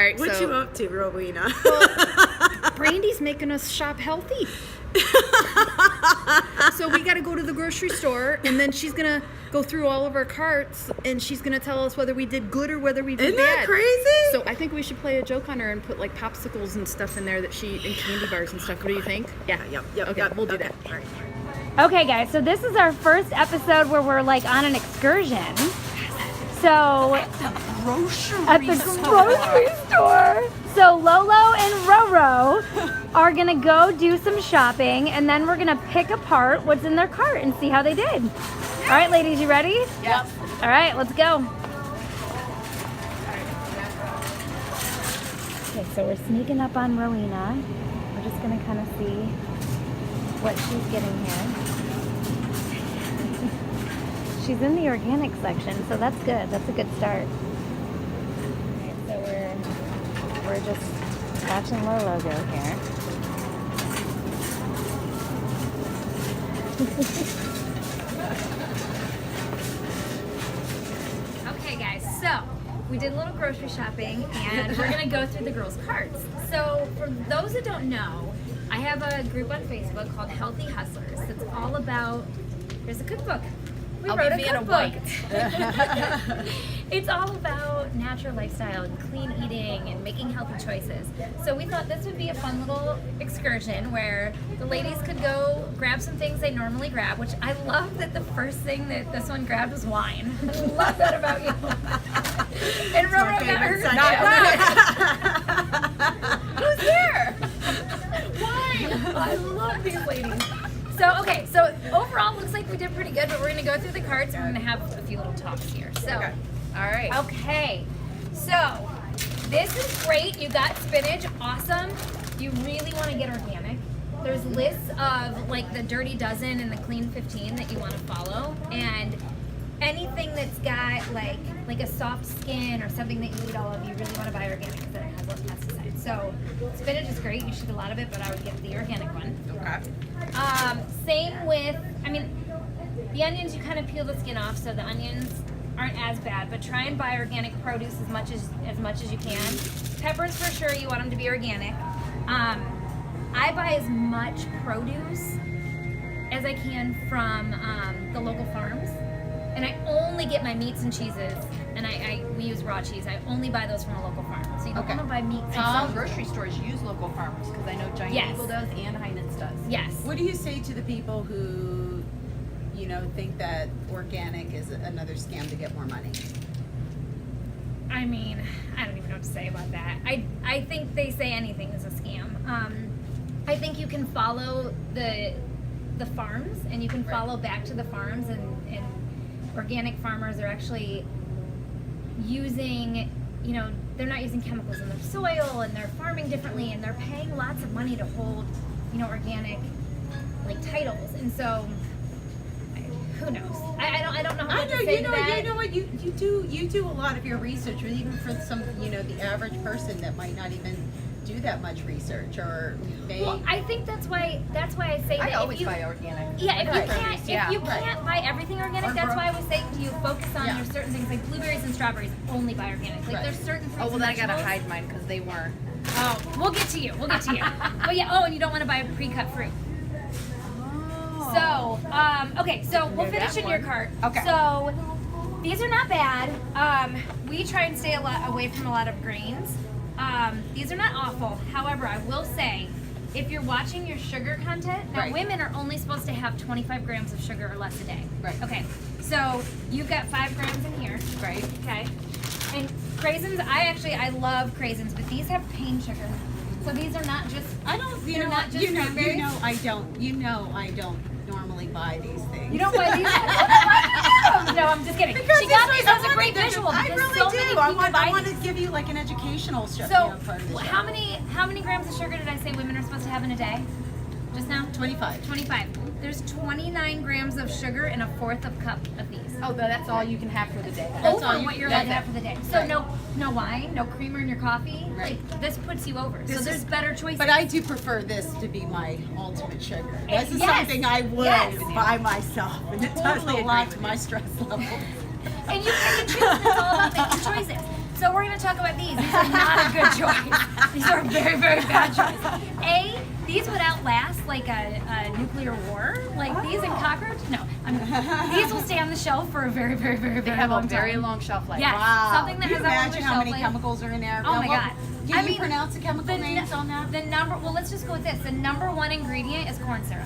right. What you up to, Rowena? Well, Brandy's making us shop healthy. So we got to go to the grocery store, and then she's going to go through all of our carts, and she's going to tell us whether we did good or whether we did Isn't bad. that crazy? So I think we should play a joke on her and put like popsicles and stuff in there and candy bars and stuff. What do you think? Yeah, yep. Okay, we'll do that. All right. Okay, guys, so this is our first episode where we're like on an excursion. So at the grocery store. So Lolo and Roro are gonna go do some shopping, and then we're gonna pick apart what's in their cart and see how they did. All right, ladies, you ready? Yep. All right, let's go. Okay, so we're sneaking up on Rowena. We're just gonna kind of see what she's getting here. She's in the organic section, so that's good. That's a good start. All right, so we're just watching Lolo go here. Okay, guys, so we did a little grocery shopping, and we're gonna go through the girls' carts. So for those that don't know, I have a group on Facebook called Healthy Hustlers. That's all about. There's a cookbook. We wrote a cookbook. It's all about natural lifestyle and clean eating and making healthy choices. So we thought this would be a fun little excursion where the ladies could go grab some things they normally grab, which I love that the first thing that this one grabbed was wine. I love that about you. And Roro got her. Who's here? Wine. I love these ladies. So, okay, so overall looks like we did pretty good, but we're going to go through the carts and we're going to have a few little talks here. So, Okay. All right. Okay, so this is great. You got spinach, awesome. You really want to get organic. There's lists of like the Dirty Dozen and the Clean 15 that you want to follow, and anything that's got like a soft skin or something that you eat all of, you really want to buy organic because then it has less pesticides. So spinach is great. You should eat a lot of it, but I would get the organic one. Okay. Same with, I mean, the onions you kind of peel the skin off, so the onions aren't as bad. But try and buy organic produce as much as you can. Peppers for sure, you want them to be organic. I buy as much produce as I can from the local farms. And I only get my meats and cheeses, and we use raw cheese. I only buy those from a local farm. So you don't want to buy meat. Some grocery stores use local farmers because I know Giant Eagle does and Heinen's does. Yes. What do you say to the people who, think that organic is another scam to get more money? I mean, I don't even know what to say about that. I think they say anything is a scam. I think you can follow the farms, and you can follow back to the farms, and organic farmers are actually using, they're not using chemicals in their soil, and they're farming differently, and they're paying lots of money to hold, organic titles. And so, who knows? I don't know how to say that. You know what? You do a lot of your research, or even for some, the average person that might not even do that much research, or may. Well, I think that's why I say that. I always buy organic. Yeah, if you can't buy everything organic, that's why I was saying to you, focus on your certain things like blueberries and strawberries. Only buy organic. There's certain fruits. Oh well, then I and gotta vegetables. hide mine because they weren't. Oh, we'll get to you. But yeah. Oh, and you don't want to buy pre-cut fruit. So, okay, so we'll finish in your cart. Okay. So, these are not bad. We try and stay away from a lot of grains. These are not awful. However, I will say, if you're watching your sugar content, now women are only supposed to have 25 grams of sugar or less a day. Right. Okay, so you've got 5 grams in here. Right. Okay. And craisins, I love craisins, but these have cane sugar. So these are not just. I don't. They're not just cranberries? I don't normally buy these things. You don't buy these? No, I'm just kidding. Because She got these as a great visual. I because really so do. many I people want buy to give you like an educational So, part of the show. how many grams of sugar did I say women are supposed to have in a day? Just now? 25. 25. There's 29 grams of sugar in a fourth of cup of these. Oh, that's all you can have for the day. Over all what you're allowed to have for the day. So Right. no wine, no creamer in your coffee. Right. Like, this puts you over. So there's better choices. But I do prefer this to be my ultimate sugar. This is Yes. something I would buy myself, and it does a lot to my stress level. And you can choose. It's all about making choices. So we're going to talk about these. These are not a good choice. These are a very, very bad choice. These would outlast like a nuclear war. Like these and cockroach. No, these will stay on the shelf for a very, very, very, They very have long a very time. long shelf life. Yes, Wow. something that Can you has a longer imagine how shelf many life. chemicals are in there? Oh my Well, God. Can I you mean, pronounce the chemical names on that? Well, let's just go with this. The number one ingredient is corn syrup.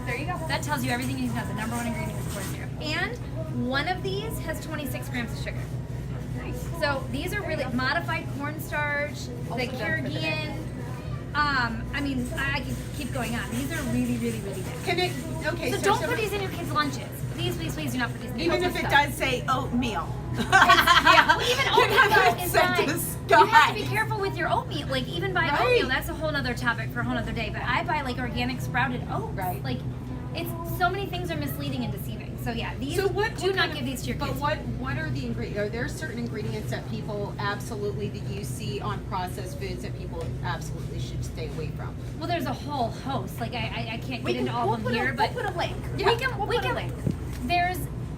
There you go. That tells you everything you need to know. The number one ingredient is corn syrup. And one of these has 26 grams of sugar. Nice. So these are really modified cornstarch, the Also done for the day. Kyrgyz. I could keep going on. These are really, really, really bad. Can it? Okay. So don't put these in your kids' lunches. Please, please, please do not put these in your Even kids' if it stuff. does say oatmeal. Yeah, well, even oatmeal is Sent not. to the You have to be skies. careful with your oatmeal. Like even buying Right. oatmeal, that's a whole other topic for a whole other day. But I buy like organic sprouted oats. Right. Like it's so many things are misleading and deceiving. So yeah, these So what? do what not kind give these to your But kids. what are the ingredients? Are there certain ingredients that people absolutely that you see on processed foods that people absolutely should stay away from? Well, there's a whole host. Like I can't get into all of them here, but we'll put a link. we put a can. link.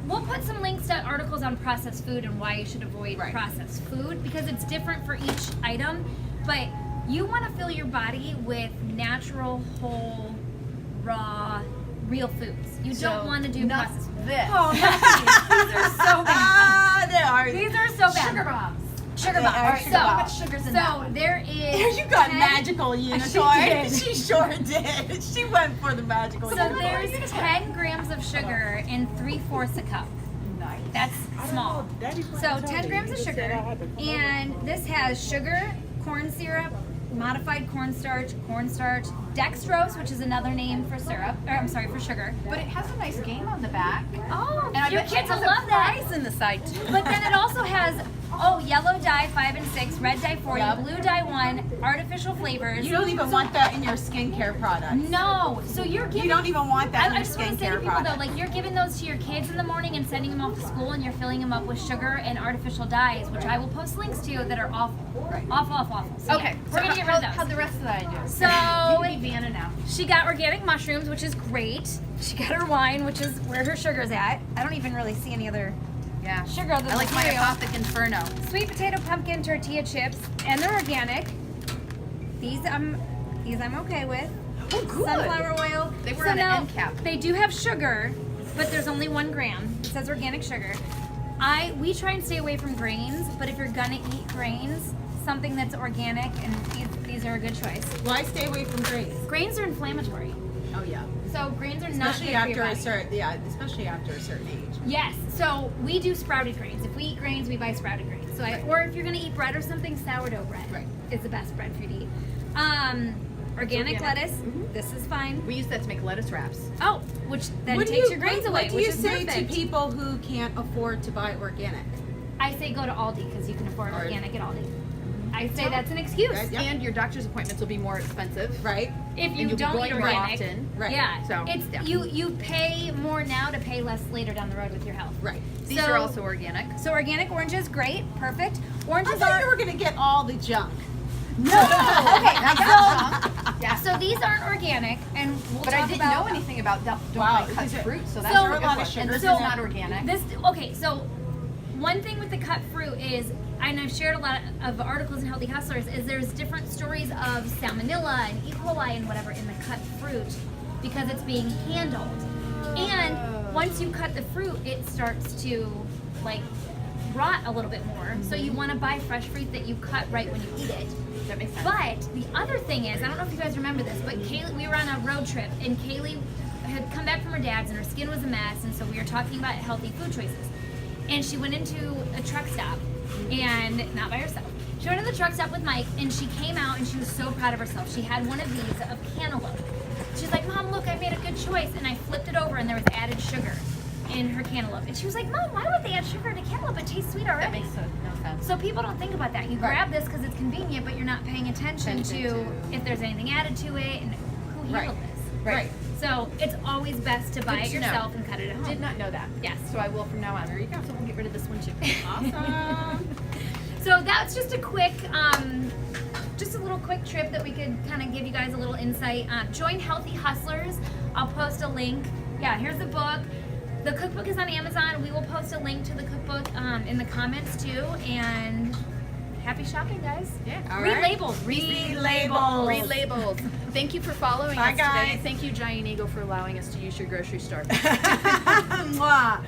We'll put some links to articles on processed food and why you should avoid Right. processed food because it's different for each item. But you want to fill your body with natural, whole, raw, real foods. You don't want to do not processed food. this. Oh, not these. These are so bad. Ah, they are. These are so bad. Sugar bombs. Sugar They bombs. are All right, sugar so, bombs. Sugar's in so that. there is. You got 10 magical unicorn. did. She sure did. She went for the magical So unicorn. there's 10 grams of sugar in 3/4 a cup. Nice. That's small. So 10 grams of sugar, and this has sugar, corn syrup, modified cornstarch, dextrose, which is another name for syrup, or I'm sorry, for sugar. But it has a nice game on the back. Oh, And I your bet you kids it will has love a that. prize in the side too. But then it also has, yellow dye 5 and 6, red dye 40, Yep. blue dye 1, artificial flavors. You don't even want that in your skincare products. No, so you're giving. You don't even want that in I your just want to say to skincare people products. though, like you're giving those to your kids in the morning and sending them off to school, and you're filling them up with sugar and artificial dyes, which I will post links to that are awful, Right. awful. So Okay, yeah, we're gonna get rid of those. How'd the rest of that I do? So you can be Vanna now. she got organic mushrooms, which is great. She got her wine, which is where her sugar's at. I don't even really see any other Yeah. sugar other I than like my cereal. Apothic Inferno. Sweet potato pumpkin tortilla chips, and they're organic. These I'm okay with. Oh, good. Sunflower oil. They were So on an now, end cap. They do have sugar, but there's only 1 gram. It says organic sugar. We try and stay away from grains, but if you're gonna eat grains, something that's organic, and these are a good choice. Why stay away from grains? Grains are inflammatory, Oh yeah. so grains are not Especially good for your after a body. certain especially after a certain age. Yes, so we do sprouted grains. If we eat grains, we buy sprouted grains. So or if you're gonna eat bread or something, sourdough bread Right. is the best bread for you to eat. Organic organic. lettuce, this is fine. We use that to make lettuce wraps. Oh, which then What do takes you- your grains what- away, What do which you is say perfect. to people who can't afford to buy organic? I say go to Aldi because you can afford Or- organic at Aldi. I say that's an excuse. Right, yeah. And your doctor's appointments will be more expensive. Right? If And you you'll be don't going eat more organic, often. Right. yeah, So, it's yeah. you pay more now to pay less later down the road with your health. Right. These So- are also organic. So organic oranges, great, perfect. I Oranges thought you are were gonna get all the junk. Okay, I got some. Yeah. so these aren't organic, and we'll But talk I didn't about know anything about don't Wow, buy cut these are- fruit, so So- that's There are a a good lot of one. sugars And this in is there. not organic. this. Okay, so one thing with the cut fruit is, and I've shared a lot of articles in Healthy Hustlers, is there's different stories of salmonella and E. coli and whatever in the cut fruit because it's being handled. And once you cut the fruit, it starts to like rot a little bit more. So you want to buy fresh fruit that you cut right when you eat it. That makes sense. But the other thing is, I don't know if you guys remember this, but Kaylee, we were on a road trip, and Kaylee had come back from her dad's, and her skin was a mess, and so we were talking about healthy food choices. And she went into a truck stop, and not by herself. She went to the truck stop with Mike, and she came out, and she was so proud of herself. She had one of these of cantaloupe. She's like, Mom, look, I made a good choice, and I flipped it over, and there was added sugar in her cantaloupe. And she was like, Mom, why would they add sugar to cantaloupe? It tastes sweet already. That makes no sense. So people don't think about that. You grab this because it's convenient, but you're not paying attention to if there's anything added to it and who handled this. Right. So it's always best to buy Good it to know. yourself and cut it at home. Did not know that. Yes. So I will from now on. There you go. So we'll get rid of this one too. Awesome. So that's just a quick, just a little quick trip that we could kind of give you guys a little insight. Join Healthy Hustlers. I'll post a link. Yeah, here's the book. The cookbook is on Amazon. We will post a link to the cookbook in the comments too. And happy shopping, guys. Yeah. All Read right. labels. Read labels. Read labels. Thank you for following Bye, us guys. today. Thank you, Giant Eagle, for allowing us to use your grocery store. Mwah.